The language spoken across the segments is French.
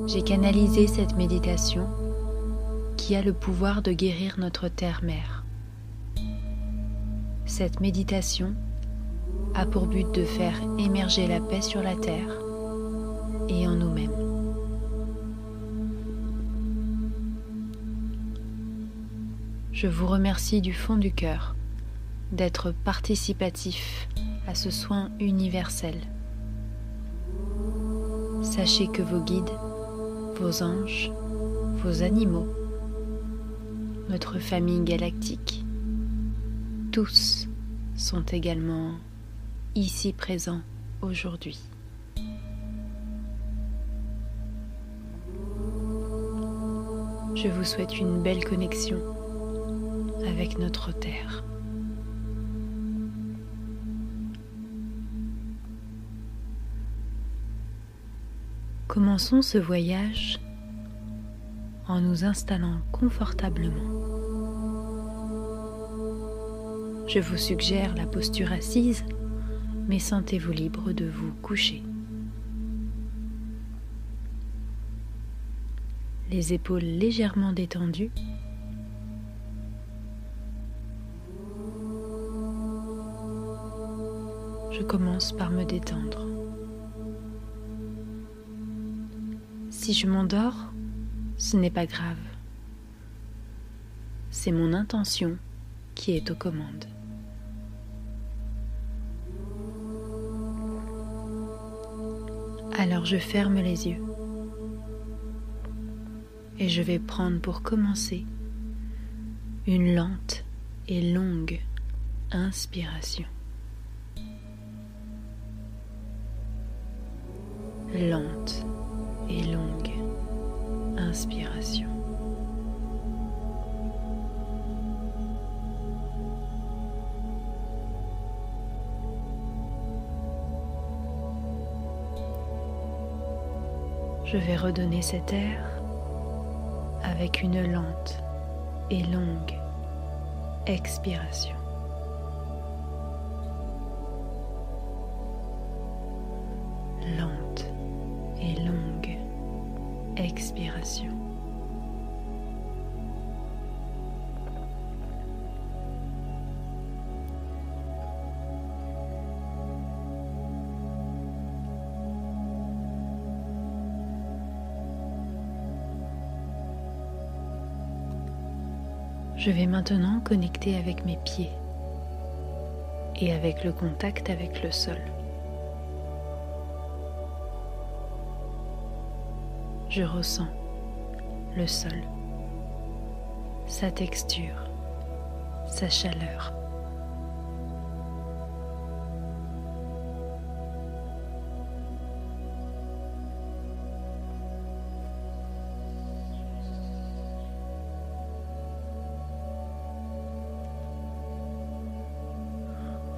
J'ai canalisé cette méditation qui a le pouvoir de guérir notre terre-mère. Cette méditation a pour but de faire émerger la paix sur la terre et en nous-mêmes. Je vous remercie du fond du cœur d'être participatif à ce soin universel. Sachez que vos guides, vos anges, vos animaux, notre famille galactique, tous sont également ici présents aujourd'hui. Je vous souhaite une belle connexion avec notre Terre. Commençons ce voyage en nous installant confortablement. Je vous suggère la posture assise, mais sentez-vous libre de vous coucher. Les épaules légèrement détendues. Je commence par me détendre. Si je m'endors, ce n'est pas grave. C'est mon intention qui est aux commandes. Alors je ferme les yeux et je vais prendre pour commencer une lente et longue inspiration. Lente et longue inspiration. Je vais redonner cet air avec une lente et longue expiration. Lente et longue expiration. Je vais maintenant connecter avec mes pieds et avec le contact avec le sol. Je ressens le sol, sa texture, sa chaleur.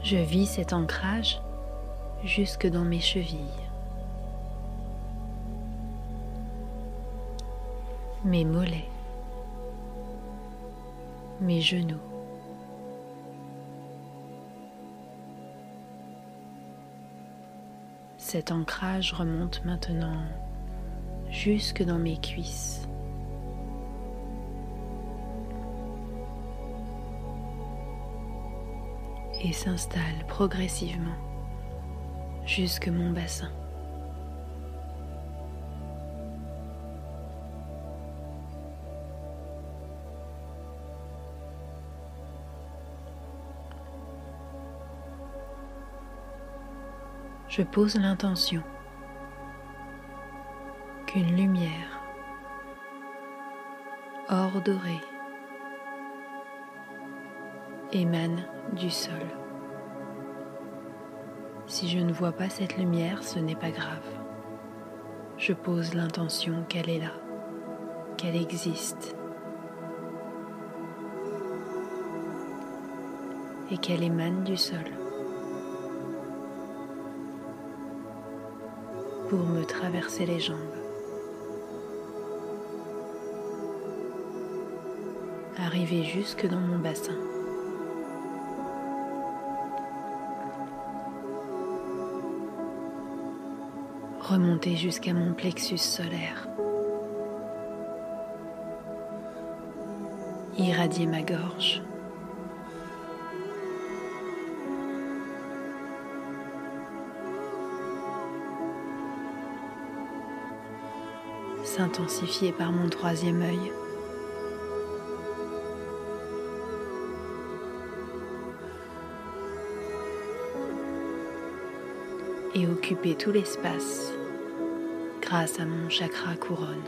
Je vis cet ancrage jusque dans mes chevilles, mes mollets, mes genoux, cet ancrage remonte maintenant jusque dans mes cuisses. Et s'installe progressivement jusque mon bassin. Je pose l'intention qu'une lumière or doré émane du sol. Si je ne vois pas cette lumière, ce n'est pas grave. Je pose l'intention qu'elle est là, qu'elle existe et qu'elle émane du sol pour me traverser les jambes, arriver jusque dans mon bassin. Remonter jusqu'à mon plexus solaire, irradier ma gorge. S'intensifier par mon troisième œil. Et occuper tout l'espace grâce à mon chakra couronne.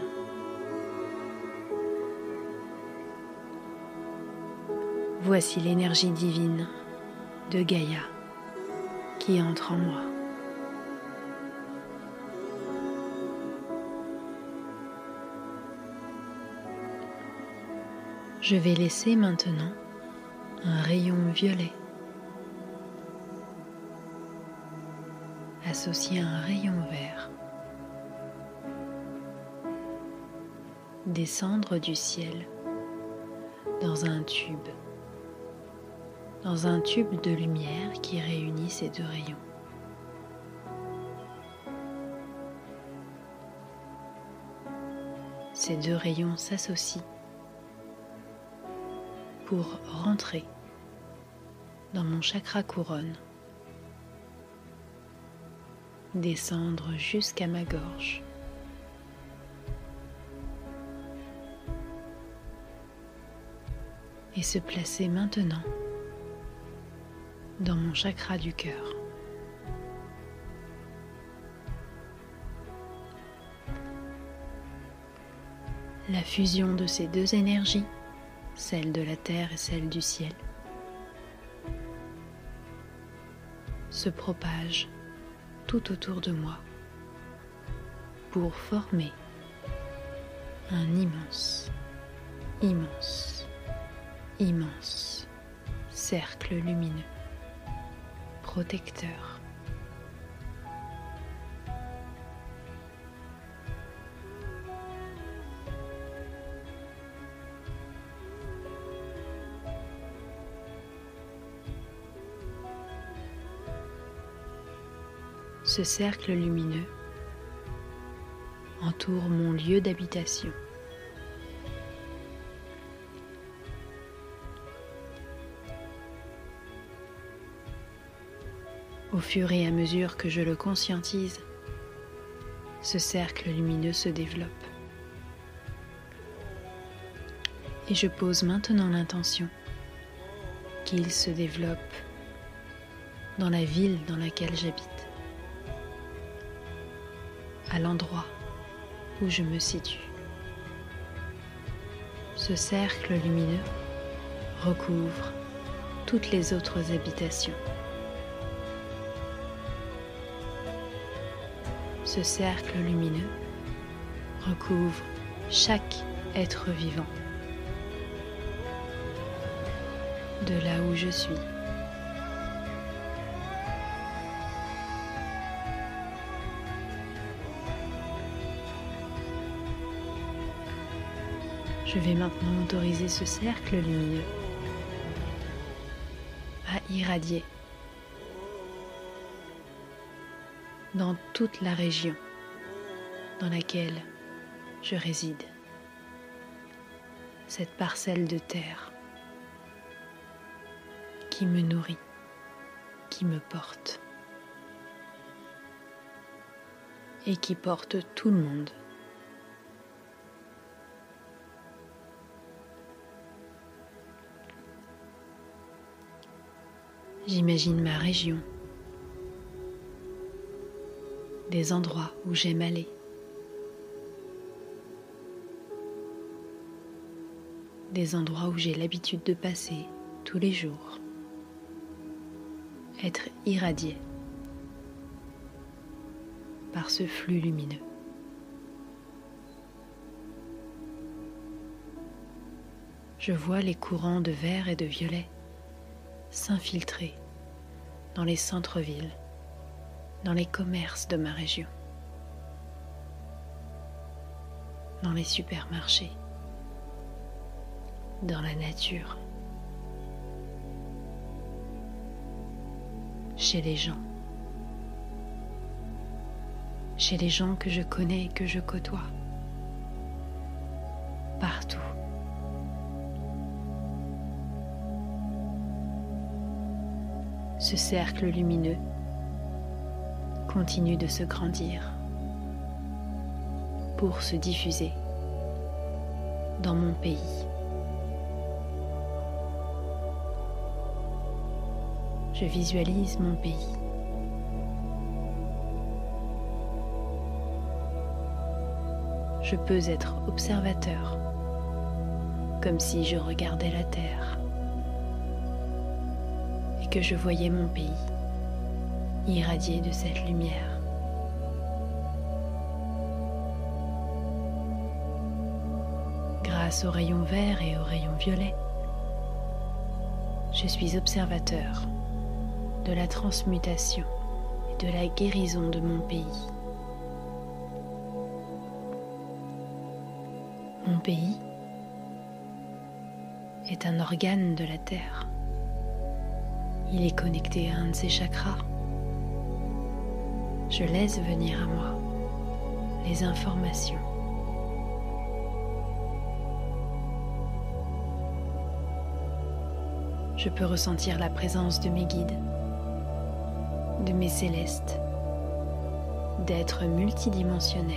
Voici l'énergie divine de Gaïa qui entre en moi. Je vais laisser maintenant un rayon violet associé à un rayon vert descendre du ciel dans un tube de lumière qui réunit ces deux rayons. Ces deux rayons s'associent pour rentrer dans mon chakra couronne, descendre jusqu'à ma gorge. Et se placer maintenant dans mon chakra du cœur. La fusion de ces deux énergies, celle de la terre et celle du ciel, se propage tout autour de moi pour former un immense cercle lumineux, protecteur. Ce cercle lumineux entoure mon lieu d'habitation. Au fur et à mesure que je le conscientise, ce cercle lumineux se développe. Et je pose maintenant l'intention qu'il se développe dans la ville dans laquelle j'habite, à l'endroit où je me situe. Ce cercle lumineux recouvre toutes les autres habitations. Ce cercle lumineux recouvre chaque être vivant de là où je suis. Je vais maintenant autoriser ce cercle lumineux à irradier dans toute la région dans laquelle je réside, cette parcelle de terre qui me nourrit, qui me porte et qui porte tout le monde. J'imagine ma région, des endroits où j'aime aller, des endroits où j'ai l'habitude de passer tous les jours, être irradié par ce flux lumineux. Je vois les courants de vert et de violet s'infiltrer dans les centres-villes, dans les commerces de ma région, dans les supermarchés, dans la nature, chez les gens que je connais et que je côtoie, partout. Ce cercle lumineux continue de se grandir pour se diffuser dans mon pays. Je visualise mon pays. Je peux être observateur, comme si je regardais la terre et que je voyais mon pays irradié de cette lumière. Grâce aux rayons verts et aux rayons violets, je suis observateur de la transmutation et de la guérison de mon pays. Mon pays est un organe de la terre. Il est connecté à un de ses chakras. Je laisse venir à moi les informations. Je peux ressentir la présence de mes guides, de mes célestes, d'êtres multidimensionnels.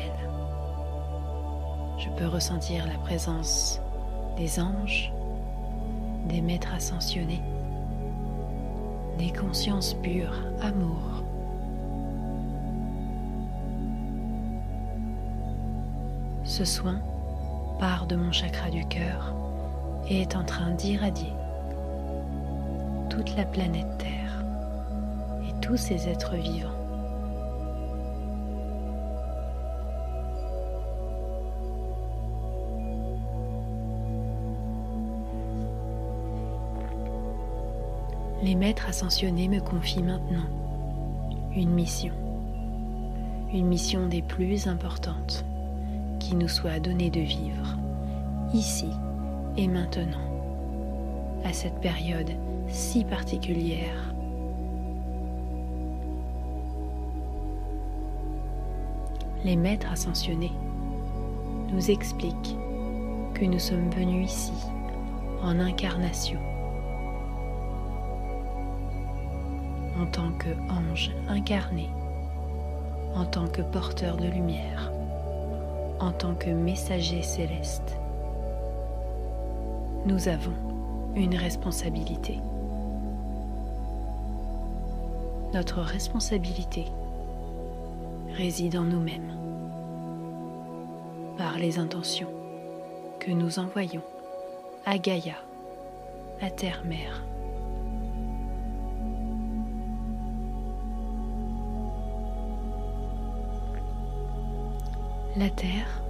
Je peux ressentir la présence des anges, des maîtres ascensionnés, des consciences pures, amour. Ce soin part de mon chakra du cœur et est en train d'irradier toute la planète Terre et tous ses êtres vivants. Les maîtres ascensionnés me confient maintenant une mission des plus importantes qui nous soit donnée de vivre ici et maintenant, à cette période si particulière. Les maîtres ascensionnés nous expliquent que nous sommes venus ici en incarnation, en tant qu'ange incarné, en tant que porteur de lumière, en tant que messager céleste. Nous avons une responsabilité. Notre responsabilité réside en nous-mêmes, par les intentions que nous envoyons à Gaïa, la Terre-Mère. La Terre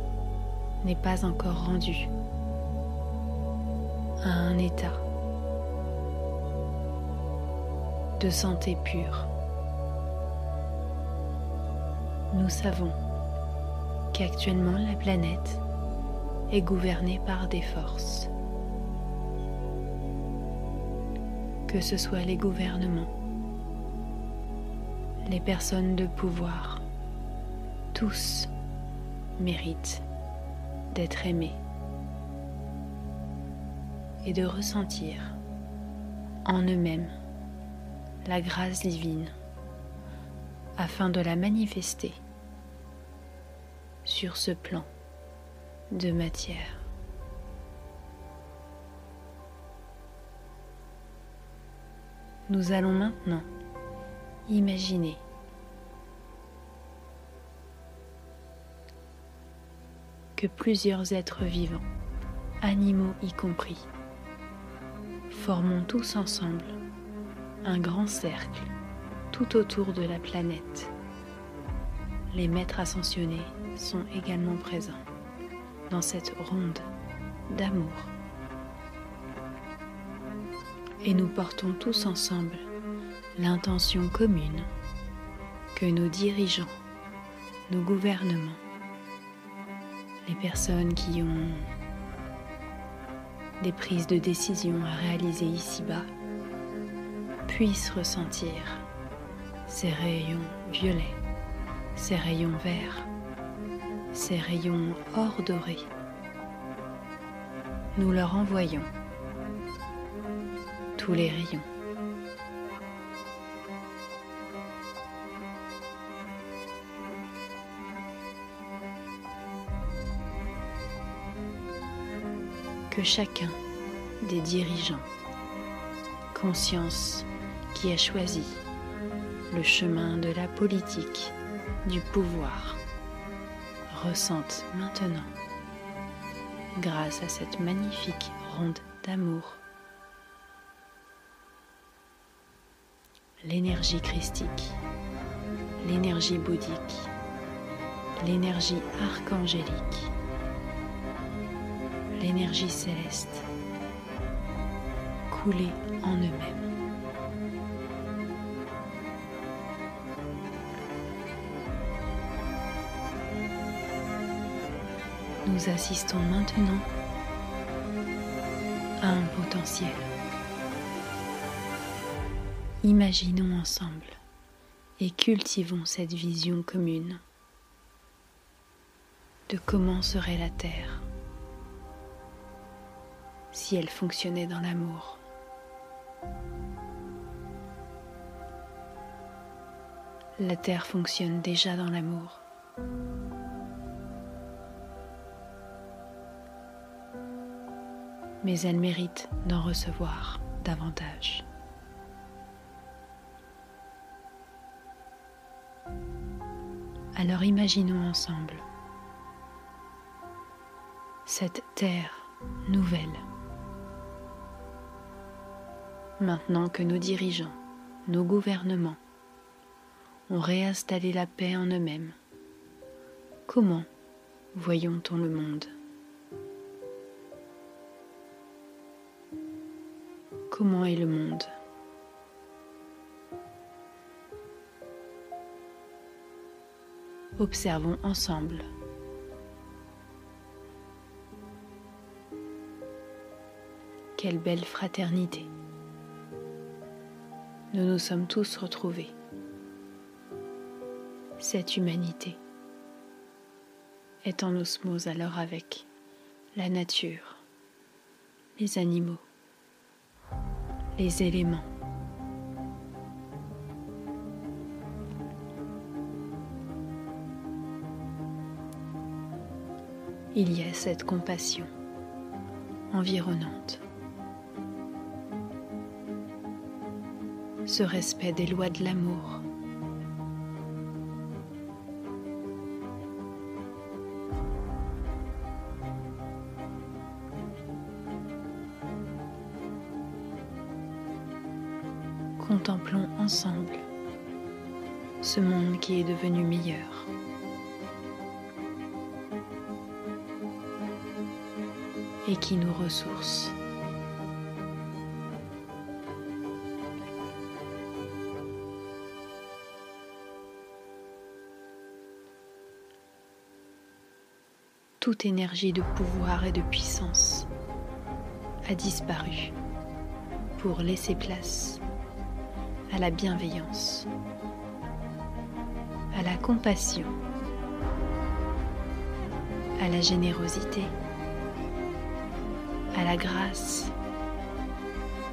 n'est pas encore rendue à un état de santé pure. Nous savons qu'actuellement la planète est gouvernée par des forces, que ce soit les gouvernements, les personnes de pouvoir, tous méritent d'être aimés et de ressentir en eux-mêmes la grâce divine afin de la manifester sur ce plan de matière. Nous allons maintenant imaginer que plusieurs êtres vivants, animaux y compris, formons tous ensemble un grand cercle tout autour de la planète. Les maîtres ascensionnés sont également présents dans cette ronde d'amour. Et nous portons tous ensemble l'intention commune que nos dirigeants, nos gouvernements, les personnes qui ont des prises de décision à réaliser ici-bas puissent ressentir ces rayons violets, ces rayons verts, ces rayons or dorés. Nous leur envoyons tous les rayons que chacun des dirigeants, conscience qui a choisi le chemin de la politique, du pouvoir, ressente maintenant, grâce à cette magnifique ronde d'amour, l'énergie christique, l'énergie bouddhique, l'énergie archangélique, l'énergie céleste couler en eux-mêmes. Nous assistons maintenant à un potentiel. Imaginons ensemble et cultivons cette vision commune de comment serait la Terre si elle fonctionnait dans l'amour. La Terre fonctionne déjà dans l'amour. Mais elle mérite d'en recevoir davantage. Alors imaginons ensemble cette terre nouvelle. Maintenant que nos dirigeants, nos gouvernements ont réinstallé la paix en eux-mêmes, comment voyons-on le monde ? Comment est le monde ? Observons ensemble. Quelle belle fraternité. Nous nous sommes tous retrouvés. Cette humanité est en osmose alors avec la nature, les animaux, les éléments. Il y a cette compassion environnante, ce respect des lois de l'amour. Contemplons ensemble ce monde qui est devenu meilleur. Et qui nous ressource. Toute énergie de pouvoir et de puissance a disparu pour laisser place à la bienveillance, à la compassion, à la générosité, à la grâce,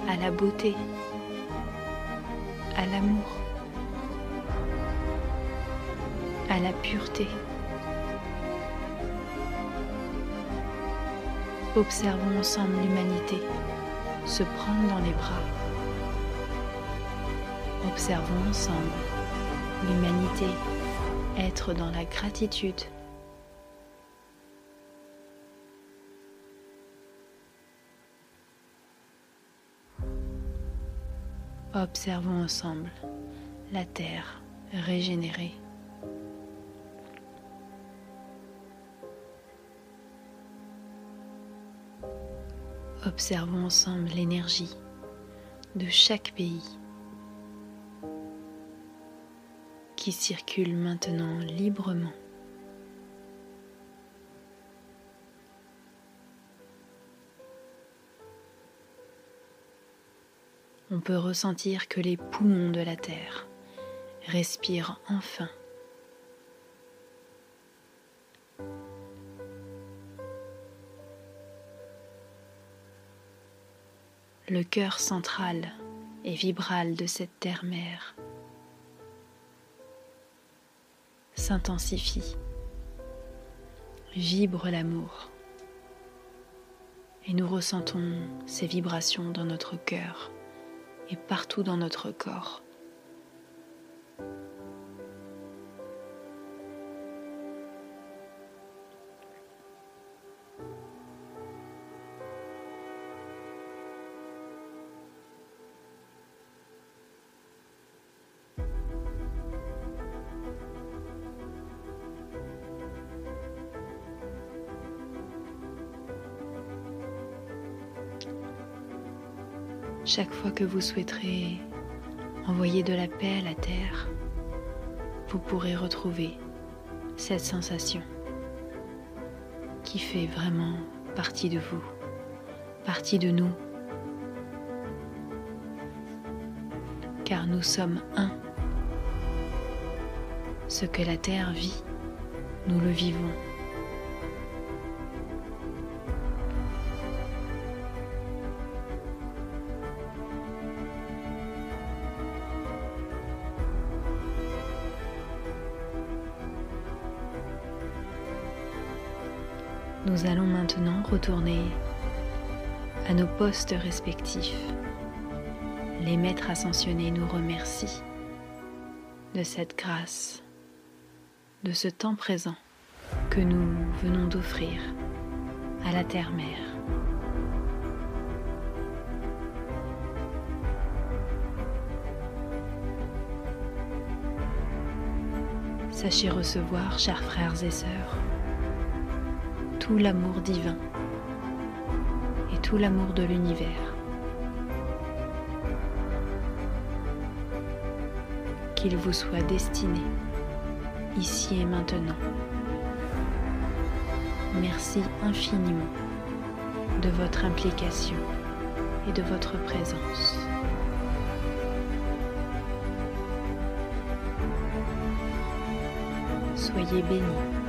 à la beauté, à l'amour, à la pureté. Observons ensemble l'humanité se prendre dans les bras. Observons ensemble l'humanité être dans la gratitude. Observons ensemble la terre régénérée. Observons ensemble l'énergie de chaque pays qui circule maintenant librement. On peut ressentir que les poumons de la terre respirent enfin. Le cœur central et vibral de cette terre-mère s'intensifie, vibre l'amour. et nous ressentons ces vibrations dans notre cœur et partout dans notre corps. Chaque fois que vous souhaiterez envoyer de la paix à la terre, vous pourrez retrouver cette sensation qui fait vraiment partie de vous, partie de nous, car nous sommes un. Ce que la terre vit, nous le vivons. Nous allons maintenant retourner à nos postes respectifs. Les maîtres ascensionnés nous remercient de cette grâce, de ce temps présent que nous venons d'offrir à la Terre-Mère. Sachez recevoir, chers frères et sœurs, tout l'amour divin et tout l'amour de l'univers. Qu'il vous soit destiné, ici et maintenant. Merci infiniment de votre implication et de votre présence. Soyez bénis.